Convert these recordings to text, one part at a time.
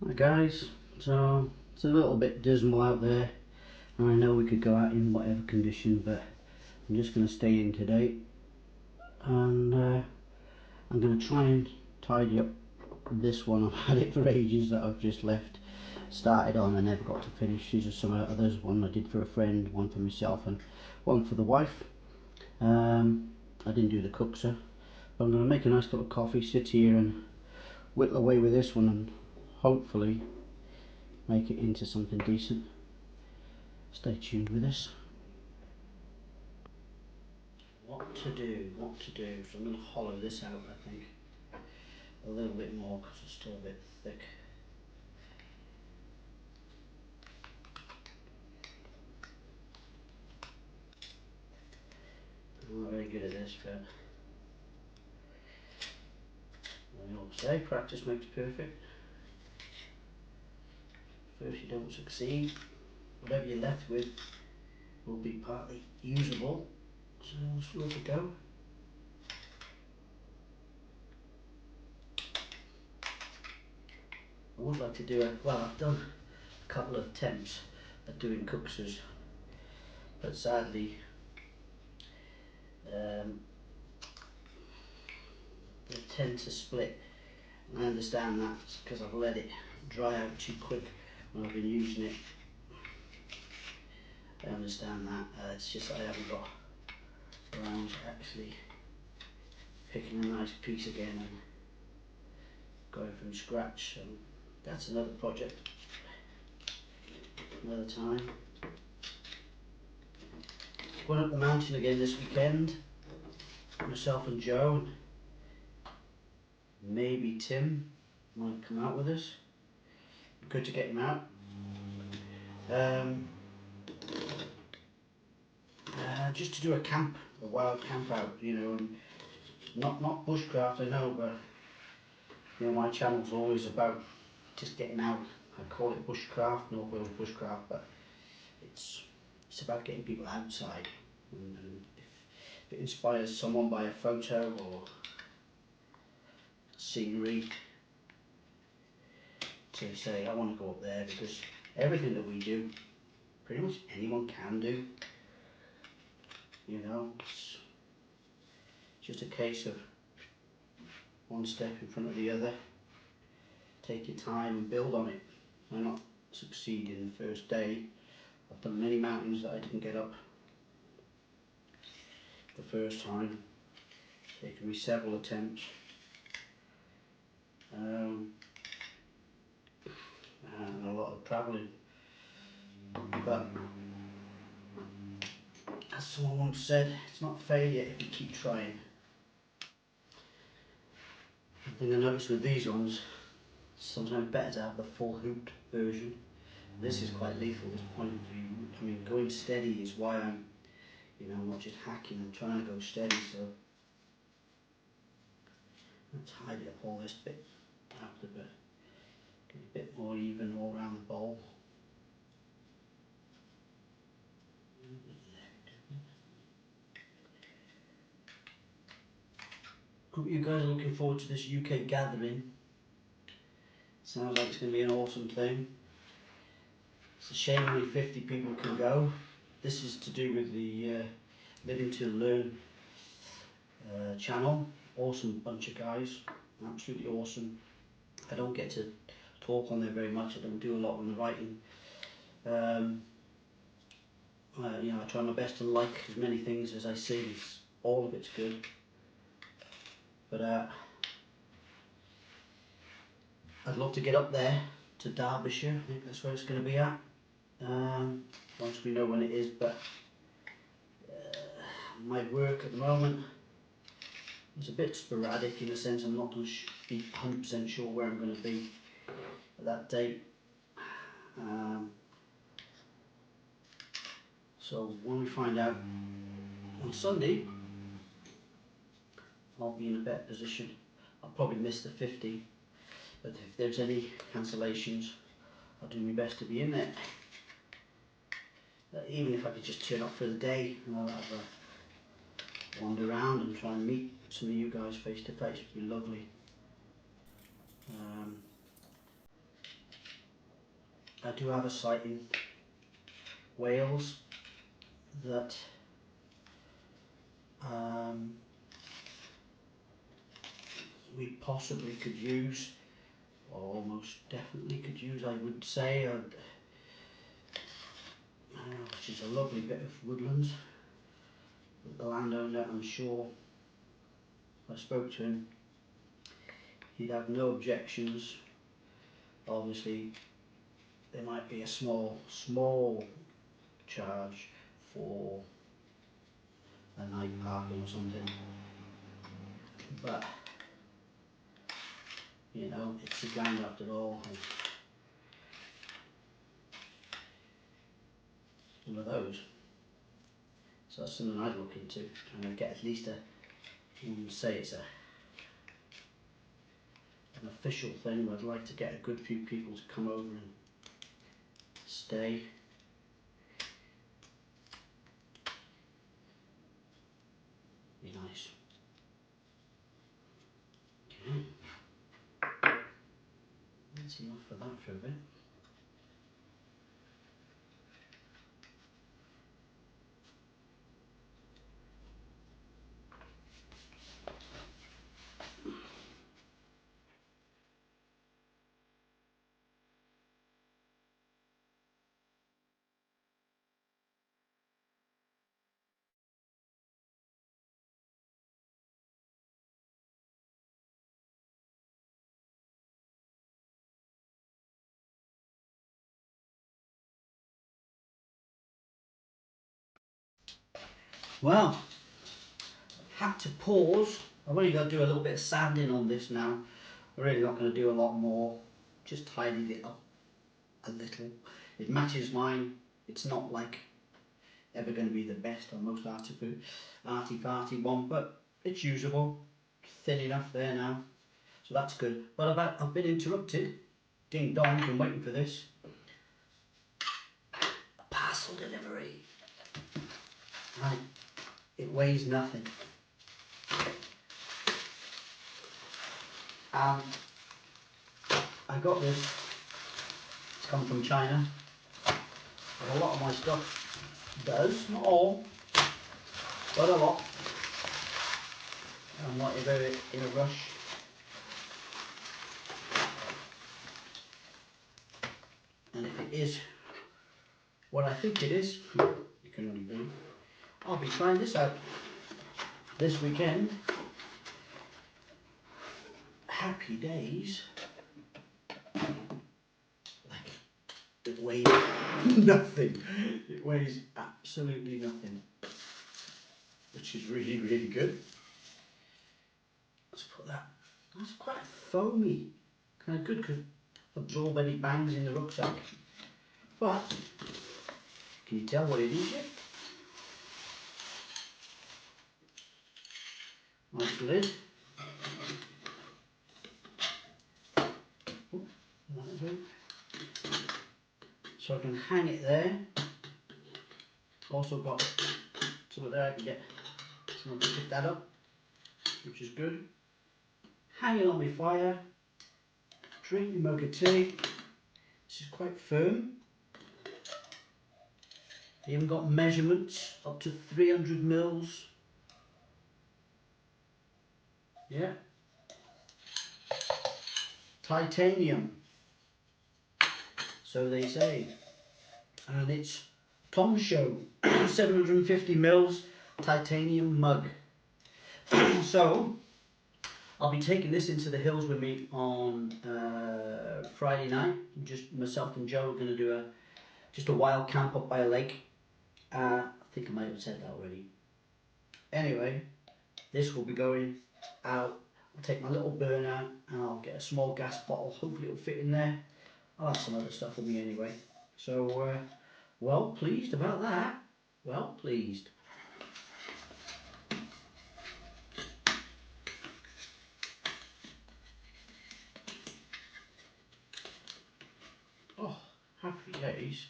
Hi guys, so it's a little bit dismal out there and I know we could go out in whatever condition, but I'm just going to stay in today and I'm going to try and tidy up this one. I've had it for ages that I've just left, started on and never got to finish. These are some others, one I did for a friend, one for myself and one for the wife. I didn't do the cookser, but I'm going to make a nice cup of coffee, sit here and whittle away with this one and hopefully make it into something decent. Stay tuned with us. What to do. So I'm going to hollow this out, I think, a little bit more because it's still a bit thick. I'm not very good at this, but I always say practice makes perfect. First you don't succeed, whatever you're left with will be partly usable, so let's give it a go. I would like to do I've done a couple of attempts at doing cooksters, but sadly they tend to split. I understand that because I've let it dry out too quick when I've been using it. I understand that. It's just I haven't got around to actually picking a nice piece again and going from scratch. So that's another project, another time. Going up the mountain again this weekend. Myself and Joe, and maybe Tim might come out with us. Good to get him out. Just to do a wild camp out, you know, and not bushcraft, I know, but you know my channel's always about just getting out. I call it bushcraft, North Wales bushcraft, but it's about getting people outside. And if it inspires someone by a photo or scenery to say I want to go up there, because everything that we do, pretty much anyone can do. You know, it's just a case of one step in front of the other. Take your time and build on it. I not succeed in the first day. I've done many mountains that I didn't get up the first time. It's taken me several attempts. And a lot of travelling. But as someone once said, it's not failure if you keep trying. The thing I noticed with these ones, it's sometimes better to have the full hooped version. This is quite lethal, this point of view. I mean, going steady is why I'm, you know, not just hacking, I'm trying to go steady, so I'll tidy up all this bit after, but get a bit more even all around the bowl. Hope you guys are looking forward to this UK gathering. Sounds like it's going to be an awesome thing. It's a shame only 50 people can go. This is to do with the Living to Learn channel. Awesome bunch of guys, absolutely awesome. I don't get to talk on there very much. I don't do a lot on the writing. You know, I try my best to like as many things as I see. All of it's good. But I'd love to get up there to Derbyshire. I think that's where it's going to be at. Once we know when it is, but my work at the moment is a bit sporadic in a sense. I'm not going to be 100% sure where I'm going to be at that date. So when we find out on Sunday, I'll be in a better position. I'll probably miss the 50, but if there's any cancellations, I'll do my best to be in there. Even if I could just turn up for the day, and I'll have a wander around and try and meet some of you guys face to face, would be lovely. I do have a site in Wales that we possibly could use, or almost definitely could use, I would say, which is a lovely bit of woodlands. But the landowner, I'm sure, I spoke to him, he'd have no objections. Obviously there might be a small charge for a night parking or something, but you know, it's the ground after all. One of those. So that's something I'd look into, and I'd get at least you would say it's an official thing. I'd like to get a good few people to come over and stay. Be nice. Okay. That's enough for that for a bit. Well, had to pause. I've only got to do a little bit of sanding on this now. I'm really not going to do a lot more. Just tidied it up a little. It matches mine. It's not like ever going to be the best or most arty-farty one, but it's usable. Thin enough there now, so that's good. But I've been interrupted. Ding dong, been waiting for this. A parcel delivery. Right, it weighs nothing. And I got this. It's come from China. But a lot of my stuff does, not all, but a lot. I'm not very in a rush. And if it is what I think it is, you can only be. I'll be trying this out this weekend. Happy days. Like, it weighs nothing. It weighs absolutely nothing, which is really, really good. Let's put that. That's quite foamy. Kind of good because absorb any bangs in the rucksack. But can you tell what it is yet? Nice lid. Ooh, that'll do. So I can hang it there. Also got something there I can get someone to pick that up, which is good. Hang it on my fire. Drink your mug of tea. This is quite firm. I even got measurements up to 300 mils. Yeah. Titanium. So they say. And it's Tom Show 750 mils titanium mug. So I'll be taking this into the hills with me on Friday night. Just myself and Joe are going to do just a wild camp up by a lake. I think I might have said that already. Anyway, this will be going out. I'll take my little burner and I'll get a small gas bottle. Hopefully it'll fit in there. I'll have some other stuff with me anyway. So, well pleased about that. Well pleased. Oh, happy days.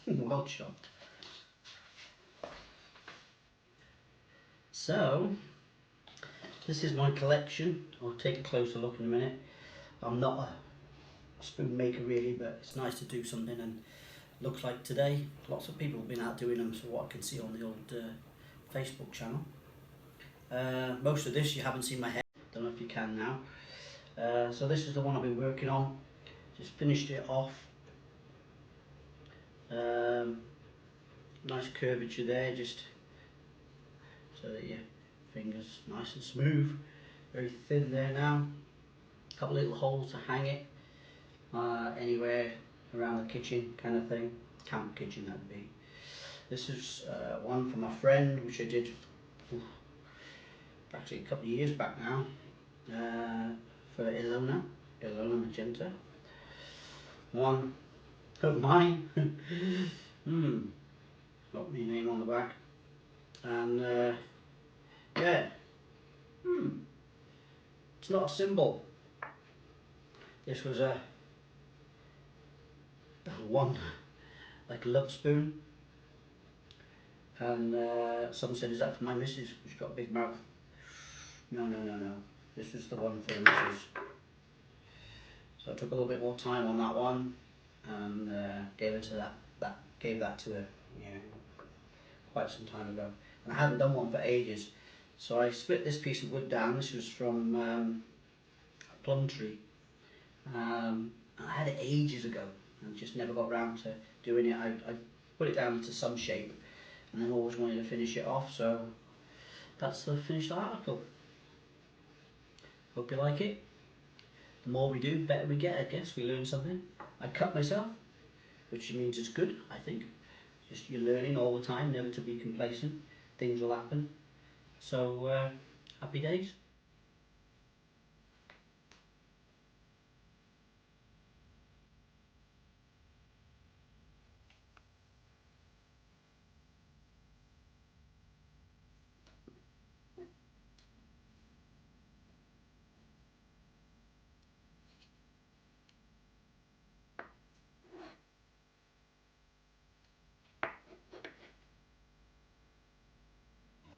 Well chopped. So, this is my collection. I'll take a closer look in a minute. I'm not spoon maker really, but it's nice to do something. And looks like today lots of people have been out doing them, so what I can see on the old Facebook channel. Most of this you haven't seen my head, don't know if you can now. So this is the one I've been working on, just finished it off. Nice curvature there, just so that your fingers nice and smooth, very thin there now. A couple little holes to hang it anywhere around the kitchen kind of thing, camp kitchen that'd be. This is one for my friend, which I did actually a couple of years back now, for Ilona Magenta. One of mine, got my name on the back, and yeah, it's not a symbol. This was a one like love spoon, and some said, is that for my missus? She's got a big mouth. No. This is the one for the missus. So I took a little bit more time on that one, and gave it to gave that to her, quite some time ago. And I hadn't done one for ages, so I split this piece of wood down. This was from a plum tree. I had it ages ago, and just never got around to doing it. I put it down into some shape, and I've always wanted to finish it off. So that's the finished article. Hope you like it. The more we do, the better we get, I guess. We learn something. I cut myself, which means it's good, I think. Just you're learning all the time, never to be complacent. Things will happen. So, happy days.